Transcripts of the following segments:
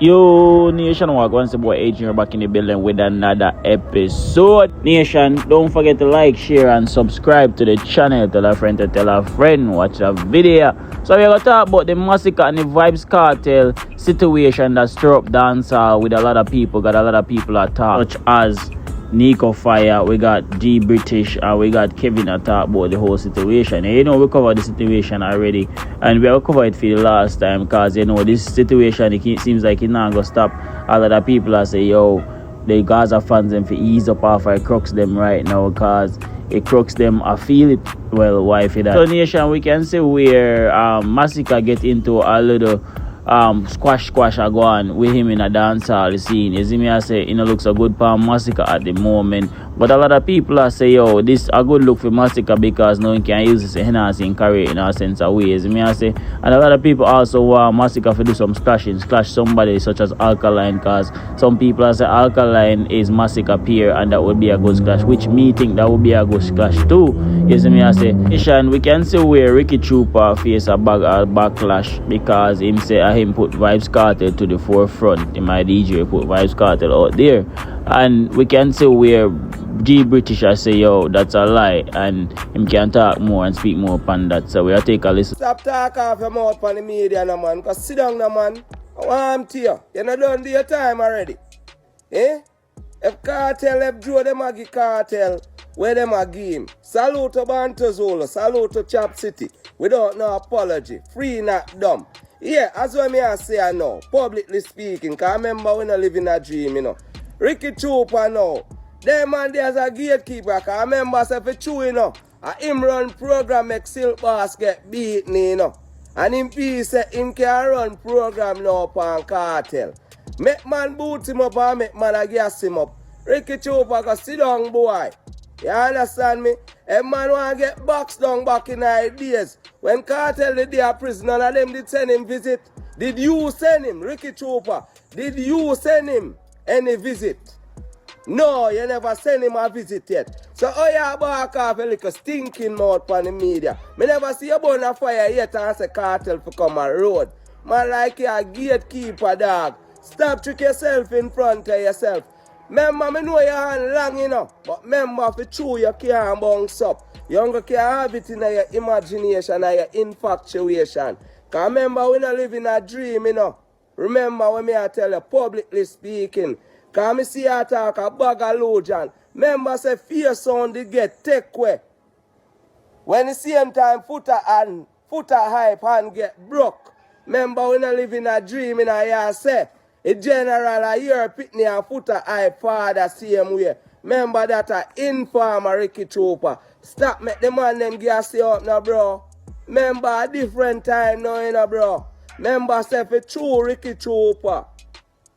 Yo, Nation, once the boy Adrian back in the building with another episode. Nation, don't forget to like, share, and subscribe to the channel. Tell a friend to tell a friend, watch the video. So we're going to talk about the Massacre and the Vybz cartel situation that stir up dancehall with a lot of people. Got a lot of people attack, such as Nicofire, we got G British, and we got Kevin attack about the whole situation. And you know, we covered the situation already, and we have covered it for the last time, because you know this situation, it seems like it's not gonna stop. A lot of people are say, yo, the Gaza fans them for ease up off I crux them right now, because it crux them. I feel it. Well, why for that? So Nation, we can see where Masicka get into a little squash I go on with him in a dancehall scene. You see me, I say, you know, looks a good for Massacre at the moment. But a lot of people are say, yo, this a good look for Massacre because no one can use this enhancing career in a sense of way. You see me, I say, and a lot of people also want Massacre to do some splashing, splash somebody such as Alkaline, because some people are say Alkaline is Massacre peer and that would be a good splash, which me think that would be a good splash too. You see me, I say, Nation, we can see where Ricky Trooper face a backlash because him say him put Vybz cartel to the forefront. In my DJ put Vybz cartel out there, and we can see where G British I say, yo, that's a lie, and him can talk more and speak more upon that. So we'll take a listen. Stop talking off your mouth on the media, no man, because sit down, no man. I want to you. You're not done do your time already. Eh? If cartel, if Joe them a give cartel, where them a give him? Salute to Bantazolo, salute to Chop City. Without no apology. Free, not dumb. Yeah, as what me I say I know, publicly speaking, because I remember when I live in a dream, you know. Ricky Trooper now, them man there's a gatekeeper, because I remember if it's true, you know, a him run program make Silk Boss get beaten, you know. And him piece say him can run program now upon cartel. Make man boot him up and make man a gas him up. Ricky Trooper go sit down, boy. You understand me? A man want to get boxed down back in the days. When cartel the day of prison, none of them did send him visit. Did you send him, Ricky Trooper? Did you send him any visit? No, you never send him a visit yet. So how you back off a little stinking mouth on the media? Me never see you burn a fire yet and say cartel for come a road. Man like you a gatekeeper, dog. Stop trick yourself in front of yourself. Remember, me know your hand long, you know. But remember, for true, you can't bounce up. You don't can have it in your imagination and your infatuation. Because remember, we don't live in a dream, you know. Remember when I tell you, publicly speaking. Because I see you talk a bag of logic. Remember, say, fear sound they get take away. When the same time, footer hype and get broke. Remember, we don't live in a dream, you know, you say. A general a year pitney and footer eye father same way. Remember that a informer Ricky Trooper. Stop make the man them gas you up now, bro. Remember a different time now, you know, bro. Remember say for true Ricky Trooper.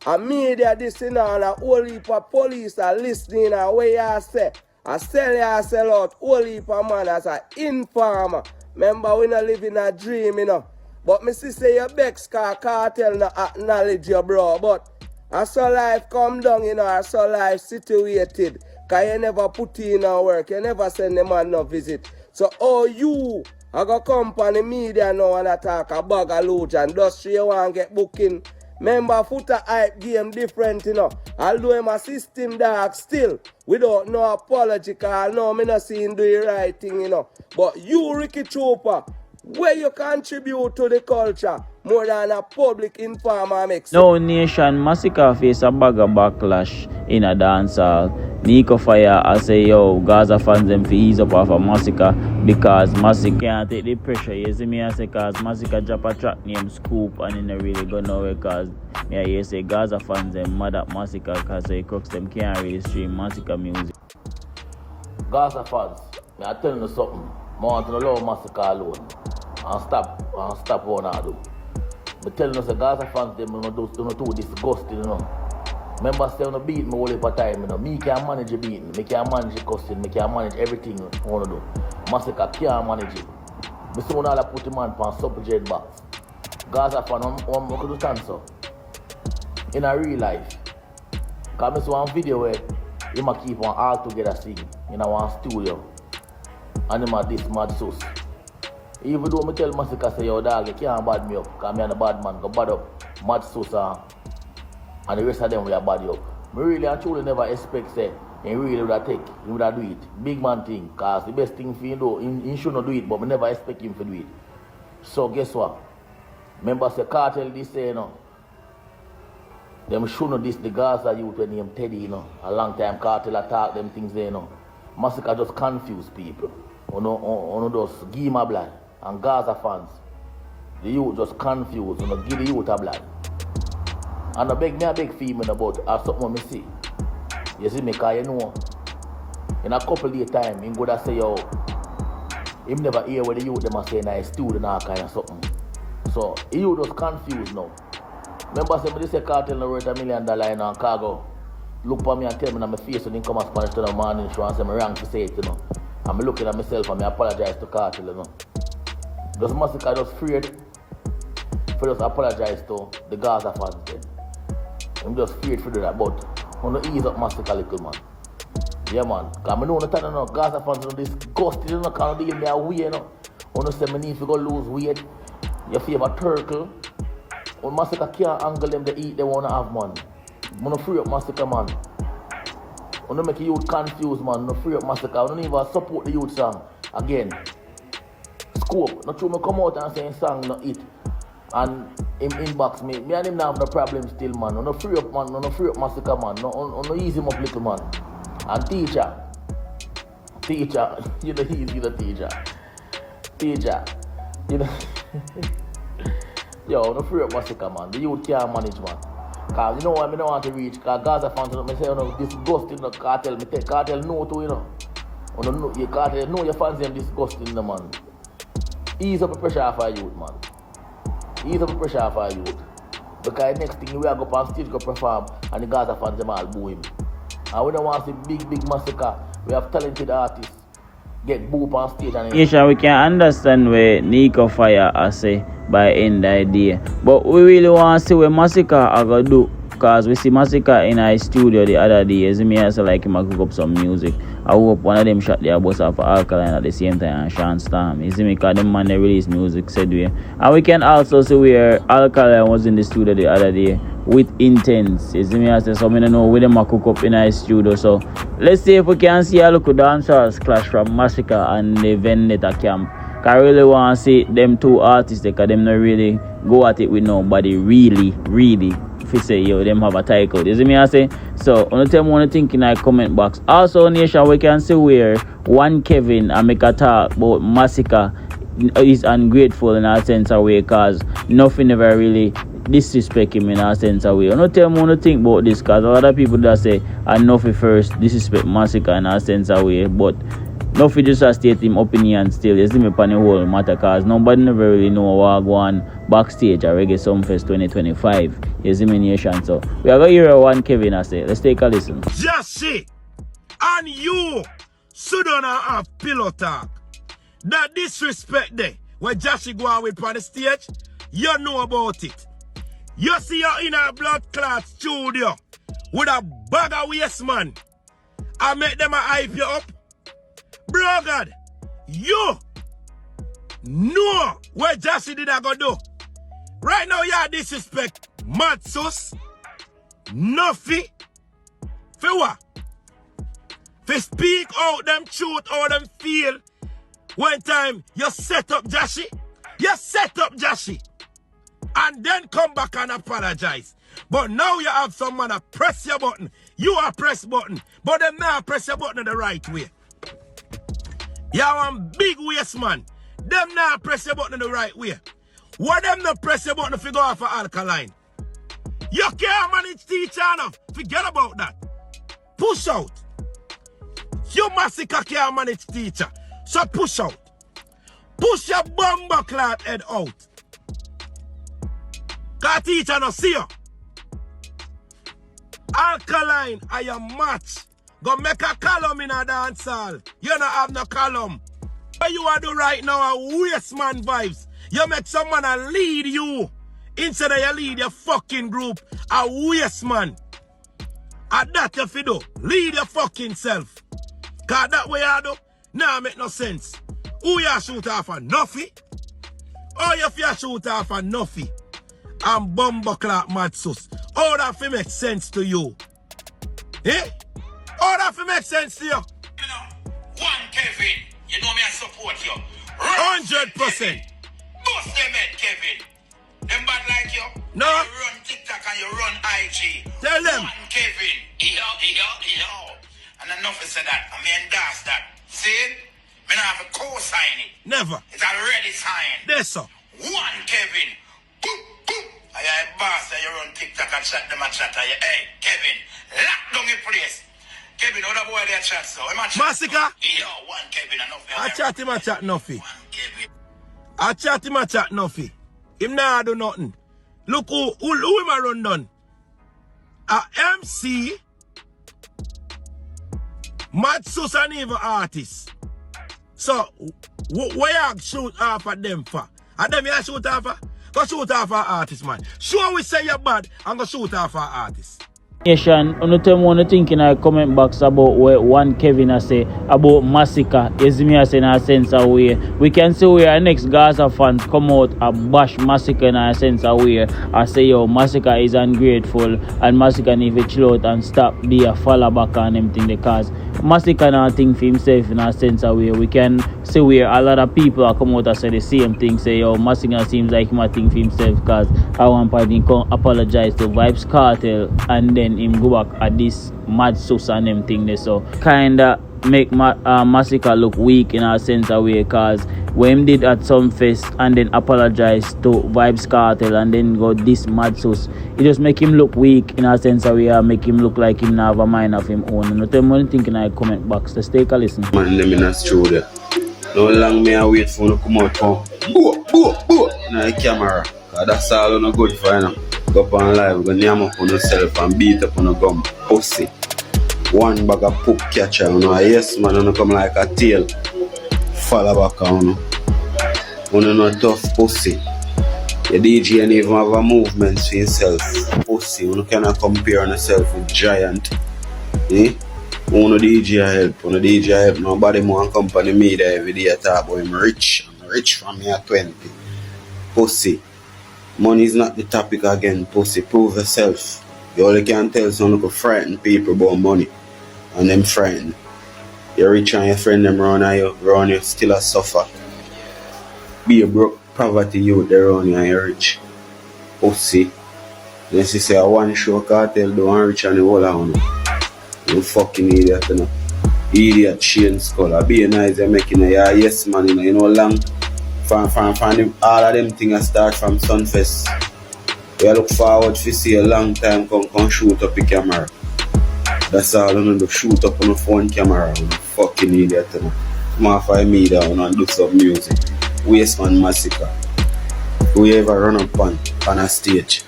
A media this you know, and a whole heap of police are listening and what you say. I sell you sell out whole heap of man as an informer. Remember we not live in a dream, you know. But me see say your Bex cartel not acknowledge you, bro. But I saw life come down, you know, I saw life situated. Because you never put in no work. You never send the man no visit. So oh you I go come on the media now and attack a bag of loot and industry you want to get booking. Remember footer hype game different, you know. Although him a system dog still without no apology, because no me not see him do the right thing, you know. But you Ricky Trooper, where you contribute to the culture more than a public informer makes. No, Nation, Massacre face a bag of backlash in a dancehall. Nicofire, I say, yo, Gaza fans them for ease up off a Massacre because Massacre can't take the pressure. You see me, I say, because Massacre drop a track named Scoop and it really go nowhere because yeah, you say Gaza fans them mad at Massacre because they crooks them can't really stream Massacre music. Gaza fans, I tell you something. I want to allow Massacre alone. And stop what I do. But telling us the Gaza fans them do too disgusting, you know. Remember say you beat me all the time, you know. Me can manage the beating, me can manage the cussing, me can manage everything I want to do. Massacre can't manage it. Me soon all I put him on subject box. Gaza fan I'm going to stand so. In a real life. Because I saw one video where he might keep one all together sing in a one studio. And him at this mad sauce. Even though I tell Massacre say, yo dog, you can't bad me up, because I'm a bad man, go bad up, mad sauce And the rest of them we are body up. Me really and truly never expect say he really would have take, he would have do it. Big man thing, cause the best thing for him do, he should not do it, but me never expect him to do it. So guess what? Remember say cartel this say, you know, them should know this the Gaza youth when him Teddy, you know. A long time cartel attack them things there, you know. Massacre just confuse people. You know just give my blood. And Gaza fans, the youth just confused, you know, give the youth a blood. And I beg female about something I see. You see me, cause you know, in a couple of time, he would say, yo, him never hear what the youth them are saying in a student or kind of something. So, he just confused now. Remember, say, this cartel no worth $1 million in a cargo. Look for me and tell me in my face when he come and Spanish to the morning show and say, I'm wrong to say it, you know. And I'm looking at myself and I apologize to cartel, you know. Just Massacre just afraid for just apologize to the Gaza fans then. I'm just afraid to do that, but I want to ease up Massacre little, man. Yeah, man. Because I know the time, you know, Gaza fans are disgusted, you know, can't deal with me away, you know. I want to say I need to go lose weight. You favor turtle. When Massacre can't angle them, they eat, they want to have, man. I want to free up Massacre, man. I want to make the youth confused, man. I want to free up Massacre. I don't even support the youth song. Again, scope. Not true, I come out and say song, not it. And him inbox me and him not have no problem still, man. I want to free up, man. I want to free up Massacre, man. I want to ease him up little, man. And teacher, you know he's the teacher, you know. Yo, no free up Massacre, man. The youth can't manage, man. Cause you know why I don't want to reach. Cause Gaza fans, I say, you know, disgusting the cartel. Me take cartel no too, you know. You know, your cartel know your fans them disgusting, the man. Ease up the pressure off our youth, man. Ease up the pressure off our youth. Because next thing we are go up on stage, go perform, and the Gaza fans them all boo him. And we don't want to see big Massacre. We have talented artists get booed on stage. And yes, we can understand where Nicofire I say by end idea. But we really want to see what Massacre are going to do. Because we see Massacre in our studio the other day. You see me, I say like him cook up some music. I hope one of them shot their bus off Alkaline at the same time and Sean Storm. You see me, because them man they release music said we. And we can also see where Alkaline was in the studio the other day with Intense. You see me, I say so I don't know where them cook up in our studio. So let's see if we can see a look at dancers clash from Massacre and the Vendetta camp. Cause I really want to see them two artists because them not really go at it with nobody really. If you say, yo, them have a title. You see me, I say? So, I tell me what you think in the comment box. Also, Nation, we can see where one Kevin and make a talk about Massacre is ungrateful in a sense of way because nothing ever really disrespect him in a sense of way. I don't tell me what you think about this because a lot of people that say, nothing first disrespect Massacre in a sense of way, but nothing just a state him opinion still. You see me upon the whole matter because nobody never really know what go on backstage at Reggae Sumfest 2025. You see me, Nation. So we are going to hear one Kevin I say. Let's take a listen. Jassy and you sit down and have pillow talk. That disrespect there when Jassy go on with on the stage, you know about it. You see you in a blood clot studio with a bag of waste man. I make them a hype you up. Bro God, you know what Jassy did I go do. Right now you disrespect Matsus, Nuffy, for what? For speak out them truth or them feel. One time you set up Jassy, and then come back and apologize. But now you have someone to press your button. You are press button, but them now press your button the right way. You are one big waste man. Them now press your button the right way. What them not press your button if you go off of Alkaline? You can't manage teacher enough. Forget about that. Push out. You Massacre can't manage teacher. So push out. Push your bomber clot head out. Cause teacher no see you. Alkaline are your match. Go make a column in a dancehall. You don't have no column. What you are do right now are waste man vibes. You make someone lead you. Instead of you lead your fucking group, a waste man. And that you fi do. Lead your fucking self. Cause that way you do, nah make no sense. Who you shoot off a Nuffy? Or you fi shoot off a Nuffy? And Bumbuckler Matsus. How that fi make sense to you? Eh? How that fi make sense to you? You know, one Kevin, you know me I support you. 100%. Bust them head, Kevin. Them bad like you. No. You run TikTok and you run IG. Tell them. One Kevin. Yo. And enough is that. I mean, endorse that. See it? Me not have a co-sign it. Never. It's already signed. There, sir. One Kevin. Boop, boop. I boss that you run TikTok and chat them and chat. Hey, Kevin, lock down your place. Kevin, how the boy there chat so? Massacre? Yo, one Kevin enough. I chat him a chat nothing. One Kevin. I chat him a chat nothing. Him nah do nothing. Look who him a run done. A MC Mad Sus and even artist. So where you shoot off at them for? At them you shoot off for? Go shoot off our artist, man. Sure we say you're bad and go shoot off our artist. Nation, on tell me what you think in a comment box about what one Kevin has say about Massacre. Is me as in a sense of way. We can see where our next Gaza fans come out and bash Massacre in a sense of way. I say yo, Massacre is ungrateful and Massacre need to chill out and stop be a follow back on everything because Massacre not think for himself in a sense of way. We can see where a lot of people are come out and say the same thing. Say yo, Massacre seems like him a think for himself because I want to come apologize to Vybz Kartel and then him go back at this Mad Sus and them thing there. So kinda make Massacre look weak in a sense of way cause when him did at sumfest and then apologize to Vybz Kartel and then go this Mad Sus, it just make him look weak in a sense of way, make him look like him not have a mind of him own. And tell me what you think in a comment box. Let's take a listen. Man, them in a studio. No long may I wait for them to come out from boo in the camera. Cause that's all no good for you. Go up on live, go name up on yourself and beat up on the gum. Pussy. One bag of poop catcher, you know. Yes, man, you know, come like a tail. Fall back on you. You know, tough pussy. The DJ and even have a movement for yourself. Pussy, you cannot compare yourself with giant. Eh? You DJ help, DJ help. Nobody more company me there every day talk about him rich. I'm rich from here 20. Pussy. Money is not the topic again, pussy. Prove yourself. You only can tell some little frightened people about money. And them frightened. You're rich and your friend them around you still a suffer. Be a broke poverty youth around you and you're rich. Pussy. Then she say a one show cartel do one rich and the whole of you. You fucking idiot, you know. Idiot chain skull. I be nice and making a yes man, you know long. From all of them things start from Sumfest. We look forward to see a long time come shoot up the camera. That's all you know, shoot up on the phone camera. You fucking idiot, you know. Come off of me down and do some music. Waste man Massacre. Whoever run up on a stage.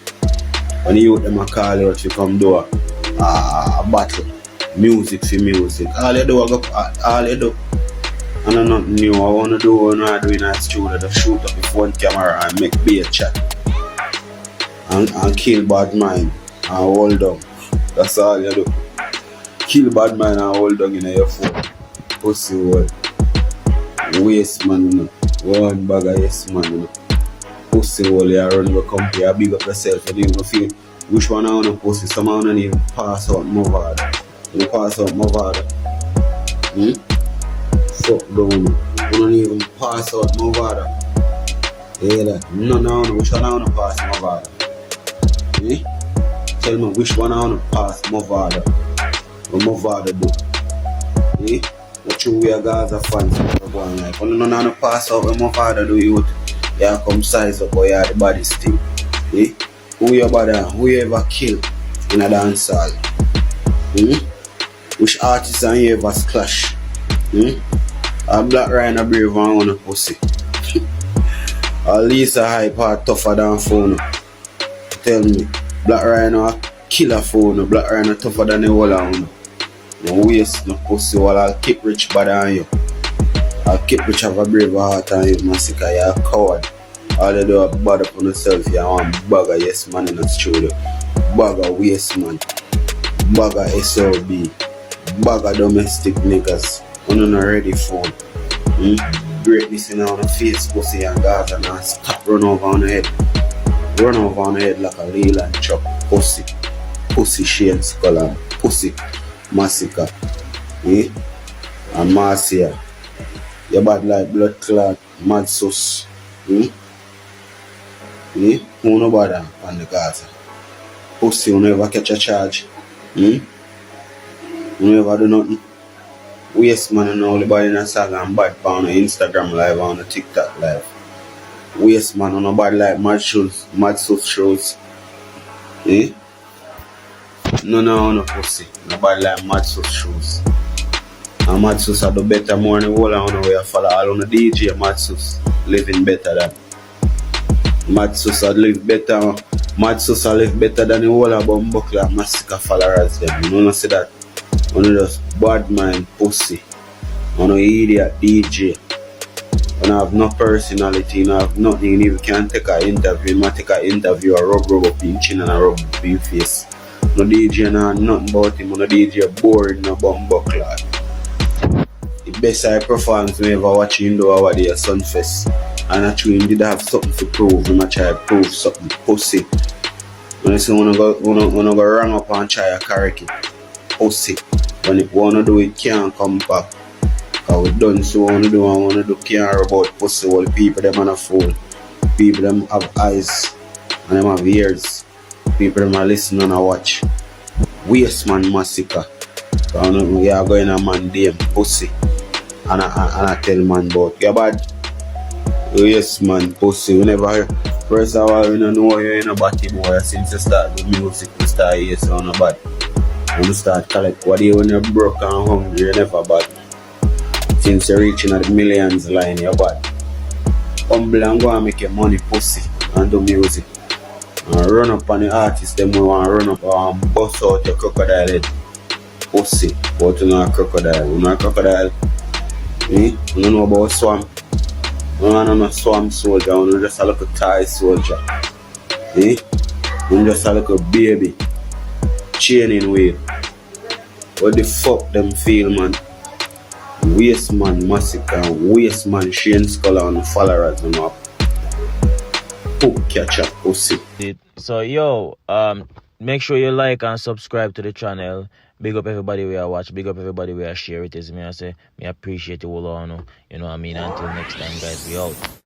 When you them a call you out to come do a battle. Music for music. All you do, all you do. I know nothing new. I want to do what I do in a studio. Just shoot up the phone camera and make beer chat. And kill bad mind and hold on. That's all you do. Kill bad mind and hold on in your phone. Pussy world. Waste man, you know. One bag of yes man, you know. Pussy world, you run the company. You big up yourself. You don't even feel which one I want to pussy. Some I don't even pass out more harder. You pass out more harder. Fuck down. You don't even pass out more harder. Yeah, that. No, which one I want to pass more harder? Eh? Tell me which one I want to pass more harder. What more harder do? Eh? What you wear Gaza fans going like? When you want to pass out, what more harder do you? You come size up or you the body still. Eh? Who your body? Who you ever kill in a dancehall? Which artist and you ever clash? A Black Rhino brave and one pussy. At least a high part tougher than phone. Tell me, Black Rhino a killer phone. Black Rhino tougher than the whole of one. No waste no pussy. While I'll keep rich bad on you. I'll keep rich have a brave heart on you, Masicka. You're a coward. All you do is bad up on yourself. You want bag of yes man in the studio. Bag of waste man. Bag of SOB. Bag of domestic niggas. I'm not ready for greatness in on the face, pussy and Gaza and stop run over on the head. Run over on the head like a Leyland truck, pussy. Pussy Shane Skull and Pussy Masicka. Eh? And Marcia. You bad like blood clot, mad sus. Eh? Who no bother on the Gaza? Pussy, you never catch a charge. You never do nothing. Waste man and all the body in a song and bad on the Instagram live on the TikTok live. Waste man on nobody like mad shoes, mad sus shoes. No pussy. Nobody like mad sus shoes. And mad sus are the better more than the whole of we follow all on the DJ mad sus living better than. Mad sus are live better. Mad sus are live better than the whole of Bumbuckler Massacre followers them. You know see that? You know just bad mind pussy. You know idiot DJ. You don't have no personality, you don't have nothing. You can't take an interview, you might take an interview or rub up in chin and rub up in face. No DJ know nothing about him, no DJ boring, no Bumbuckler. The best I performance we ever watch him do over there Sumfest. And actually he did have something to prove, he might try to prove something pussy. When I say wanna go rang up and try a karaoke, pussy. When it wanna do it can't come back. Cause we done so wanna do care about pussy. All the people them on a fool. People them have eyes and them have ears. People them are listen and a watch. Waste man Massacre. We are going a man damn pussy. And I tell man about you bad. Yes man pussy. We never first of all we don't know you're in a body boy since you start the music you start yes on a bad. When you start collect what you when you're broke and hungry you never bad. Since you're reaching at the millions line you're bad. Humble and go and make your money pussy and do music. And run up on the artists them who want to run up and bust out your crocodile head. Pussy. But you know a crocodile. You know a crocodile? You don't know about swamp. You don't know a swamp soldier. You know just a little Thai soldier. You just a little baby. Chaining weight. What the fuck them feel man? Waste man Massacre, waste man Shane Skull and followers them up. Hook catcher pussy. So yo, make sure you like and subscribe to the channel. Big up everybody we are watch, big up everybody we are share it is me I say me appreciate you all on. You know what I mean? Until next time guys, we out.